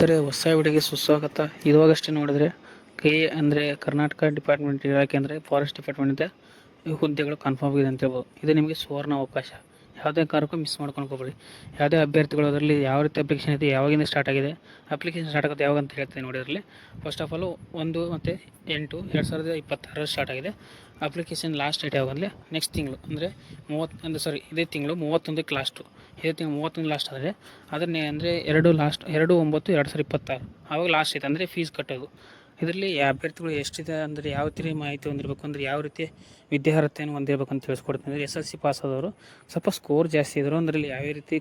ಸ್ನೇಹಿತರೆ, ಹೊಸ ವಿಡಿಯೋಗೆ ಸುಸ್ವಾಗತ. ಇವಾಗಷ್ಟೇ ನೋಡಿದ್ರೆ ಅಂದರೆ ಕರ್ನಾಟಕ ಡಿಪಾರ್ಟ್ಮೆಂಟ್ ಇಲಾಖೆ ಅಂದರೆ ಫಾರೆಸ್ಟ್ ಡಿಪಾರ್ಟ್ಮೆಂಟ್ ಹುದ್ದೆಗಳು ಕನ್ಫರ್ಮ್ ಆಗಿದೆ ಅಂತ ಹೇಳ್ಬೋದು. ಇದು ನಿಮಗೆ ಸುವರ್ಣ ಅವಕಾಶ. ಯಾವುದೇ ಕಾರಣಕ್ಕೂ ಮಿಸ್ ಮಾಡ್ಕೊಂಡು ಹೋಗ್ಬೇಡಿ. ಯಾವುದೇ ಅಭ್ಯರ್ಥಿಗಳು ಅದರಲ್ಲಿ ಯಾವ ರೀತಿ ಅಪ್ಲಿಕೇಶನ್ ಇದೆ, ಯಾವಾಗಿಂದ ಸ್ಟಾರ್ಟ್ ಆಗಿದೆ, ಅಪ್ಲಿಕೇಶನ್ ಸ್ಟಾರ್ಟ್ ಆಗುತ್ತೆ ಯಾವಾಗ ಅಂತ ಹೇಳ್ತೀನಿ ನೋಡಿ. ಅದರಲ್ಲಿ ಫಸ್ಟ್ ಆಫ್ ಆಲ್ 1/8/2026 ಸ್ಟಾರ್ಟ್ ಆಗಿದೆ. ಅಪ್ಲಿಕೇಶನ್ ಲಾಸ್ಟ್ ಡೇಟ್ ಯಾವಾಗಂದರೆ ನೆಕ್ಸ್ಟ್ ತಿಂಗಳು ಅಂದರೆ ಇದೇ ತಿಂಗಳು 31ಕ್ಕೆ ಲಾಸ್ಟು. ಇದೇ ತಿಂಗಳು 31 ಲಾಸ್ಟ್ ಆದರೆ ಅದನ್ನೇ ಅಂದರೆ 2/9/2026 ಆವಾಗ ಲಾಸ್ಟ್ ಐತೆ ಅಂದರೆ ಫೀಸ್ ಕಟ್ಟೋದು. ಇದರಲ್ಲಿ ಅಭ್ಯರ್ಥಿಗಳು ಎಷ್ಟಿದೆ ಅಂದರೆ ಯಾವ ರೀತಿ ಮಾಹಿತಿ ಹೊಂದಿರಬೇಕು ಅಂದರೆ ಯಾವ ರೀತಿ ವಿದ್ಯಾರ್ಹತೆಯನ್ನು ಹೊಂದಿರಬೇಕು ಅಂತ ತಿಳಿಸ್ಕೊಡ್ತೀನಿ. ಅಂದರೆ SSLC ಪಾಸ್ ಆದವರು ಸ್ವಲ್ಪ ಸ್ಕೋರ್ ಜಾಸ್ತಿ ಇದ್ದರು ಅದರಲ್ಲಿ ಯಾವ ರೀತಿ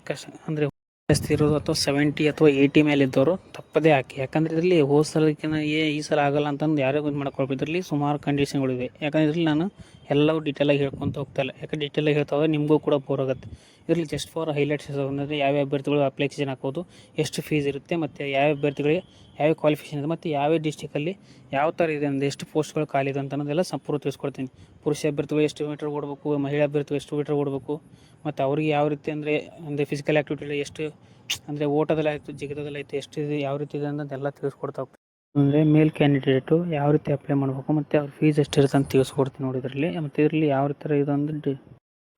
ಅಂದರೆ ಜಾಸ್ತಿ ಇರೋದು ಅಥವಾ 70 ಅಥವಾ 80 ಮೇಲೆ ಇದ್ದವರು ತಪ್ಪದೇ ಹಾಕಿ. ಯಾಕಂದರೆ ಇದರಲ್ಲಿ ಹೋದ ಸಲಕ್ಕಿಂತ ಈ ಸಲ ಆಗಲ್ಲ ಅಂತಂದು ಯಾರೇ ಇದು ಮಾಡ್ಕೊಳ್ಬೇಕು. ಇದರಲ್ಲಿ ಸುಮಾರು ಕಂಡೀಷನ್ಗಳಿವೆ. ಯಾಕಂದರೆ ಇದರಲ್ಲಿ ನಾನು ಎಲ್ಲವೂ ಡೀಟೇಲಾಗಿ ಹೇಳ್ಕೊತ ಹೋಗ್ತಾಯಿಲ್ಲ. ಯಾಕಂದರೆ ಡೀಟೇಲಾಗಿ ಹೇಳ್ತಾ ಹೋದರೆ ನಿಮಗೂ ಕೂಡ ಬೋರ್ ಆಗುತ್ತೆ. ಇದರಲ್ಲಿ ಜಸ್ಟ್ ಫಾರ್ ಹೈಲೈಟ್ಸ್ ಅಂದರೆ ಯಾವ ಅಭ್ಯರ್ಥಿಗಳು ಅಪ್ಲಿಕೇಶನ್ ಹಾಕೋದು, ಎಷ್ಟು ಫೀಸ್ ಇರುತ್ತೆ, ಮತ್ತು ಯಾವ ಅಭ್ಯರ್ಥಿಗಳಿಗೆ ಯಾವ ಕ್ವಾಲಿಫಿಕೇಷನ್ ಇದೆ, ಮತ್ತು ಯಾವ ಡಿಸ್ಟಿಕಲ್ಲಿ ಯಾವ ಥರ ಇದೆ ಅಂದರೆ ಎಷ್ಟು ಪೋಸ್ಟ್ಗಳು ಖಾಲಿ ಇದೆ ಅಂತ ಅನ್ನೋದೆಲ್ಲ ಸಂಪೂರ್ಣ ತಿಳಿಸ್ಕೊಡ್ತೀನಿ. ಪುರುಷ ಅಭ್ಯರ್ಥಿಗಳು ಎಷ್ಟು ಮೀಟರ್ ಓಡಬೇಕು, ಮಹಿಳಾ ಅಭ್ಯರ್ಥಿಗಳು ಎಷ್ಟು ಮೀಟರ್ ಓಡಬೇಕು, ಮತ್ತು ಅವ್ರಿಗೆ ಯಾವ ರೀತಿ ಅಂದರೆ ಫಿಸಿಕಲ್ ಆ್ಯಕ್ಟಿವಿಟಿಯಲ್ಲಿ ಎಷ್ಟು ಅಂದರೆ ಓಟದಲ್ಲಿ ಆಯಿತು, ಜಿಗಿತದಲ್ಲಿ ಆಯಿತು ಎಷ್ಟಿದೆ, ಯಾವ ರೀತಿ ಇದೆ ಅನ್ನೋದೆಲ್ಲ ತಿಳಿಸ್ಕೊಡ್ತಾ ಹೋಗ್ತೀನಿ. ಅಂದರೆ ಮೇಲ್ ಕ್ಯಾಂಡಿಡೇಟು ಯಾವ ರೀತಿ ಅಪ್ಲೈ ಮಾಡಬೇಕು, ಮತ್ತು ಅವ್ರ ಫೀಸ್ ಎಷ್ಟಿರುತ್ತೆ ಅಂತ ತಿಳಿಸ್ಕೊಡ್ತೀನಿ ನೋಡಿ ಇದರಲ್ಲಿ. ಮತ್ತು ಇದರಲ್ಲಿ ಯಾವ ಥರ ಇದು ಅಂದರೆ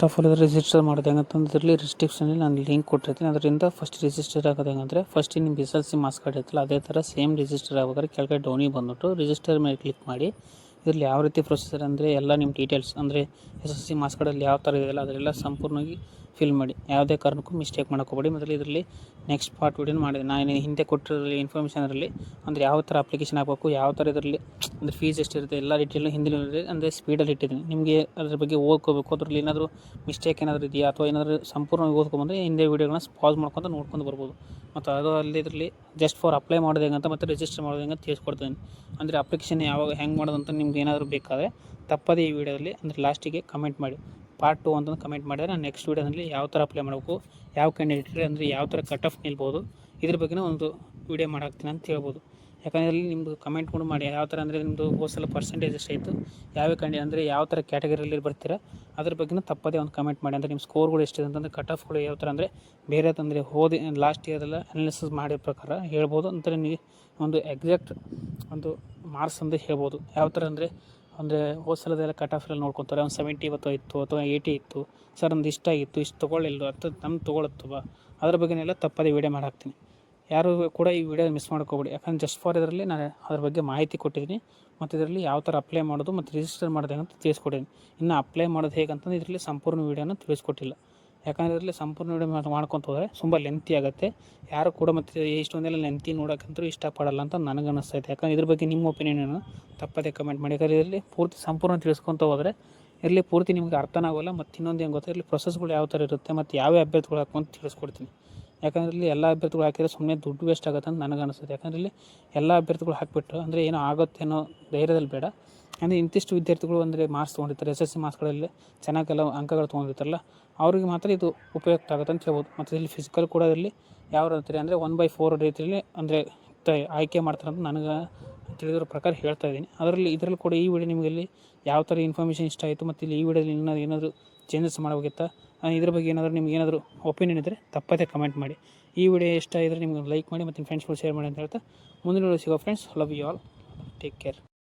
ಫಸ್ಟ್ ಆಫ್ ಆಲ್ ರಿಜಿಸ್ಟರ್ ಮಾಡೋದು ಹೆಂಗಂತಂದ್ರೆ ಇದರಲ್ಲಿ ರಿಸ್ಟ್ರಿಕ್ಷನಲ್ಲಿ ನಾನು ಲಿಂಕ್ ಕೊಟ್ಟಿರ್ತೀನಿ. ಅದರಿಂದ ಫಸ್ಟ್ ರಿಜಿಸ್ಟರ್ ಆಗೋದು ಹೆಂಗಂದರೆ ಫಸ್ಟ್ ನಿಮ್ಮ SSLC ಮಾರ್ಕ್ಸ್ ಕಾರ್ಡ್ ಇರ್ತಲ್ಲ ಅದೇ ಥರ ಸೇಮ್ ರಿಜಿಸ್ಟರ್ ಆಗ್ಬೇಕಾದ್ರೆ ಕೆಳಗಡೆ ಡೌನಿಗೆ ಬಂದುಬಿಟ್ಟು ರಿಜಿಸ್ಟರ್ ಮೇಲೆ ಕ್ಲಿಕ್ ಮಾಡಿ. ಇದರಲ್ಲಿ ಯಾವ ರೀತಿ ಪ್ರೊಸೀಜರ್ ಅಂದರೆ ಎಲ್ಲ ನಿಮ್ಮ ಡೀಟೇಲ್ಸ್ ಅಂದರೆ SSLC ಮಾರ್ಕ್ಸ್ ಕಾರ್ಡಲ್ಲಿ ಯಾವ ಥರ ಇದೆಯಲ್ಲ ಅದರೆಲ್ಲ ಸಂಪೂರ್ಣವಾಗಿ ಫಿಲ್ ಮಾಡಿ. ಯಾವುದೇ ಕಾರಣಕ್ಕೂ ಮಿಸ್ಟೇಕ್ ಮಾಡೋಕ್ಕೋಗ್ಬೇಡಿ. ಮೊದಲು ಇದರಲ್ಲಿ ನೆಕ್ಸ್ಟ್ ಪಾರ್ಟ್ ವಿಡಿಯೋನ ಮಾಡಿದೆ ನಾನು ಹಿಂದೆ ಕೊಟ್ಟಿರೋದ್ರಲ್ಲಿ ಇನ್ಫಾರ್ಮೇಷನಲ್ಲಿ ಅಂದರೆ ಯಾವ ಥರ ಅಪ್ಲಿಕೇಶನ್ ಹಾಕಬೇಕು, ಯಾವ ಥರ ಇದರಲ್ಲಿ ಅಂದರೆ ಫೀಸ್ ಎಷ್ಟಿರುತ್ತೆ ಎಲ್ಲ ಡೀಟೇಲ್ನ ಹಿಂದಿನ ಅಂದರೆ ಸ್ಪೀಡಲ್ಲಿ ಇಟ್ಟಿದ್ದೀನಿ. ನಿಮಗೆ ಅದ್ರ ಬಗ್ಗೆ ಓದ್ಕೋಬೇಕು, ಅದರಲ್ಲಿ ಏನಾದರೂ ಮಿಸ್ಟೇಕ್ ಏನಾದರೂ ಇದೆಯಾ ಅಥವಾ ಏನಾದರೂ ಸಂಪೂರ್ಣವಾಗಿ ಓದ್ಕೊಂಬಂದರೆ ಹಿಂದೆ ವೀಡಿಯೋಗಳನ್ನ ಪಾಸ್ ಮಾಡ್ಕೊಂಡು ನೋಡ್ಕೊಂಡು ಬರ್ಬೋದು. ಮತ್ತು ಅದು ಅಲ್ಲದೆ ಇದರಲ್ಲಿ ಜಸ್ಟ್ ಫಾರ್ ಅಪ್ಲೈ ಮಾಡೋದು ಹೆಂಗಂತ ಮತ್ತು ರಿಜಿಸ್ಟರ್ ಮಾಡೋದು ಹೆಂಗಂತ ತಿಳಿಸ್ಕೊಡ್ತೀನಿ. ಅಂದರೆ ಅಪ್ಲಿಕೇಶನ್ ಯಾವಾಗ ಹೆಂಗೆ ಮಾಡೋದಂತ ನಿಮ್ಗೆ ಏನಾದರೂ ಬೇಕಾದರೆ ತಪ್ಪದೇ ಈ ವಿಡಿಯೋದಲ್ಲಿ ಅಂದರೆ ಲಾಸ್ಟಿಗೆ ಕಮೆಂಟ್ ಮಾಡಿ ಪಾರ್ಟ್ 2 ಅಂತಂದು ಕಮೆಂಟ್ ಮಾಡಿದರೆ ನಾನು ನೆಕ್ಸ್ಟ್ ವೀಡಿಯೋದಲ್ಲಿ ಯಾವ ಥರ ಅಪ್ಲೈ ಮಾಡಬೇಕು, ಯಾವ ಕ್ಯಾಂಡಿಡೇಟ್ ಅಂದರೆ ಯಾವ ಥರ ಕಟ್ ಆಫ್ ನಿಲ್ಬೋದು ಇದ್ರ ಬಗ್ಗೆ ಒಂದು ವೀಡಿಯೋ ಮಾಡಾಕ್ತೀನಿ ಅಂತ ಹೇಳ್ಬೋದು. ಯಾಕಂದರೆ ಇಲ್ಲಿ ನಿಮ್ಮದು ಕಮೆಂಟ್ ಕೂಡ ಮಾಡಿ ಯಾವ ಥರ ಅಂದರೆ ನಿಮ್ಮದು ಹೋದ ಸಲ ಪರ್ಸೆಂಟೇಜ್ ಎಷ್ಟಾಯಿತು, ಯಾವ ಅಂದರೆ ಯಾವ ಥರ ಕ್ಯಾಟಗರಿಯಲ್ಲಿ ಬರ್ತೀರಾ ಅದ್ರ ಬಗ್ಗೆನೂ ತಪ್ಪದೇ ಒಂದು ಕಮೆಂಟ್ ಮಾಡಿ. ಅಂದರೆ ನಿಮ್ಮ ಸ್ಕೋರ್ಗಳು ಎಷ್ಟಿದೆ ಅಂತಂದರೆ ಕಟ್ ಆಫ್ಗಳು ಯಾವ ಥರ ಅಂದರೆ ಬೇರೆ ತಂದರೆ ಲಾಸ್ಟ್ ಇಯರೆಲ್ಲ ಅನಾಲಿಸಿಸ್ ಮಾಡಿದ ಪ್ರಕಾರ ಹೇಳ್ಬೋದು. ಅಂದರೆ ನೀವು ಒಂದು ಎಕ್ಸಾಕ್ಟ್ ಒಂದು ಮಾರ್ಕ್ಸ್ ಅಂತ ಹೇಳ್ಬೋದು. ಯಾವ ಥರ ಅಂದರೆ ಹೋದ ಸಲದೆಲ್ಲ ಕಟ್ ಆಫ್ ಎಲ್ಲ ನೋಡ್ಕೊತಾರೆ. ಒಂದು 70 ಇತ್ತು ಅಥವಾ 80 ಇತ್ತು, ಸರ್ ಒಂದು ಇಷ್ಟ ಆಗಿತ್ತು, ಇಷ್ಟು ತೊಗೊಳ್ಳಿಲ್ಲ ಅಥವಾ ನಮ್ಮ ತೊಗೊಳತ್ತವ ಅದ್ರ ಬಗ್ಗೆನೆಲ್ಲ ತಪ್ಪದೇ ವೀಡಿಯೋ ಮಾಡಿ ಹಾಕ್ತೀನಿ. ಯಾರು ಕೂಡ ಈ ವಿಡಿಯೋ ಮಿಸ್ ಮಾಡ್ಕೋಬೇಡಿ. ಯಾಕಂದರೆ ಜಸ್ಟ್ ಫಾರ್ ಇದರಲ್ಲಿ ನಾನು ಅದ್ರ ಬಗ್ಗೆ ಮಾಹಿತಿ ಕೊಟ್ಟಿದ್ದೀನಿ. ಮತ್ತು ಇದರಲ್ಲಿ ಯಾವ ಥರ ಅಪ್ಲೈ ಮಾಡೋದು ಮತ್ತು ರಿಜಿಸ್ಟರ್ ಮಾಡೋದು ಹೇಗಂತ ತಿಳಿಸ್ಕೊಟ್ಟಿದ್ದೀನಿ. ಇನ್ನು ಅಪ್ಲೈ ಮಾಡೋದು ಹೇಗಂತಂದ್ರೆ ಇದರಲ್ಲಿ ಸಂಪೂರ್ಣ ವೀಡಿಯೋನ ತಿಳಿಸ್ಕೊಟ್ಟಿಲ್ಲ. ಯಾಕಂದರೆ ಇದರಲ್ಲಿ ಸಂಪೂರ್ಣ ವೀಡಿಯೋ ಮಾಡ್ಕೊತ ಹೋದರೆ ತುಂಬ ಲೆಂತಿ ಆಗುತ್ತೆ. ಯಾರು ಕೂಡ ಮತ್ತು ಇಷ್ಟೊಂದೆಲ್ಲ ಲೆಂತಿ ನೋಡೋಕ್ಕಂತೂ ಇಷ್ಟಪಡಲ್ಲ ಅಂತ ನನಗೆ ಅನ್ನಿಸ್ತೈತೆ. ಯಾಕಂದರೆ ಇದ್ರ ಬಗ್ಗೆ ನಿಮ್ಮ ಒಪಿನಿಯನನ್ನು ತಪ್ಪದೇ ಕಮೆಂಟ್ ಮಾಡಿ. ಯಾಕಂದರೆ ಇದರಲ್ಲಿ ಪೂರ್ತಿ ಸಂಪೂರ್ಣ ತಿಳಿಸ್ಕೊತ ಹೋದರೆ ಇರಲಿ ಪೂರ್ತಿ ನಿಮಗೆ ಅರ್ಥನ ಆಗೋಲ್ಲ. ಮತ್ತು ಇನ್ನೊಂದು ಏನು ಗೊತ್ತಾ, ಇಲ್ಲಿ ಪ್ರೊಸೆಸ್ಗಳು ಯಾವ ಥರ ಇರುತ್ತೆ ಮತ್ತು ಯಾವ ಅಭ್ಯರ್ಥಿಗಳು ಹಾಕುವಂತ ತಿಳಿಸ್ಕೊಡ್ತೀನಿ. ಯಾಕಂದರೆ ಇಲ್ಲಿ ಎಲ್ಲ ಅಭ್ಯರ್ಥಿಗಳು ಹಾಕಿದರೆ ಸುಮ್ಮನೆ ದುಡ್ಡು ವೇಸ್ಟ್ ಆಗುತ್ತೆ ಅಂತ ನನಗೆ ಅನಿಸುತ್ತೆ. ಯಾಕಂದರೆ ಇಲ್ಲಿ ಎಲ್ಲ ಅಭ್ಯರ್ಥಿಗಳು ಹಾಕಿಬಿಟ್ಟು ಅಂದರೆ ಏನೋ ಆಗುತ್ತೆ ಅನ್ನೋ ಧೈರ್ಯದಲ್ಲಿ ಬೇಡ. ಅಂದರೆ ಇಂತಿಷ್ಟು ವಿದ್ಯಾರ್ಥಿಗಳು ಅಂದರೆ ಮಾರ್ಕ್ಸ್ ತೊಗೊಂಡಿರ್ತಾರೆ, SSLC ಮಾರ್ಕ್ಸ್ಗಳಲ್ಲಿ ಚೆನ್ನಾಗೆಲ್ಲ ಅಂಕಗಳು ತೊಗೊಂಡಿರ್ತಾರಲ್ಲ ಅವ್ರಿಗೆ ಮಾತ್ರ ಇದು ಉಪಯುಕ್ತ ಆಗುತ್ತೆ ಅಂತ ಹೇಳ್ಬೋದು. ಮತ್ತು ಇಲ್ಲಿ ಫಿಸಿಕಲ್ ಕೂಡ ಇಲ್ಲಿ ಯಾವ ರೀತಿ ಅಂದರೆ 1/4 ರೀತಿಯಲ್ಲಿ ಅಂದರೆ ಆಯ್ಕೆ ಮಾಡ್ತಾರೆ ಅಂತ ನನಗೆ ತಿಳಿದಿರೋ ಪ್ರಕಾರ ಹೇಳ್ತಾ ಇದ್ದೀನಿ. ಇದರಲ್ಲಿ ಕೂಡ ಈ ವಿಡಿಯೋ ನಿಮಗೆ ಇಲ್ಲಿ ಯಾವ ಥರ ಇನ್ಫಾರ್ಮೇಷನ್ ಇಷ್ಟ ಆಯಿತು ಮತ್ತು ಇಲ್ಲಿ ಈ ವಿಡಿಯೋದಲ್ಲಿ ಏನಾದರೂ ಚೇಂಜಸ್ ಮಾಡಬೇಕಿತ್ತಾ, ಇದ್ರ ಬಗ್ಗೆ ನಿಮ್ಗೆ ಏನಾದರೂ ಒಪಿನಿಯನ್ ಇದ್ದರೆ ತಪ್ಪದೇ ಕಮೆಂಟ್ ಮಾಡಿ. ಈ ವಿಡಿಯೋ ಇಷ್ಟ ಇದ್ದರೆ ನಿಮ್ಗೆ ಲೈಕ್ ಮಾಡಿ ಮತ್ತು ಫ್ರೆಂಡ್ಸ್ಗಳು ಶೇರ್ ಮಾಡಿ ಅಂತ ಹೇಳ್ತಾ ಮುಂದಿನ ವಿಡಿಯೋ ಸಿಗೋ friends. Love you all, take care.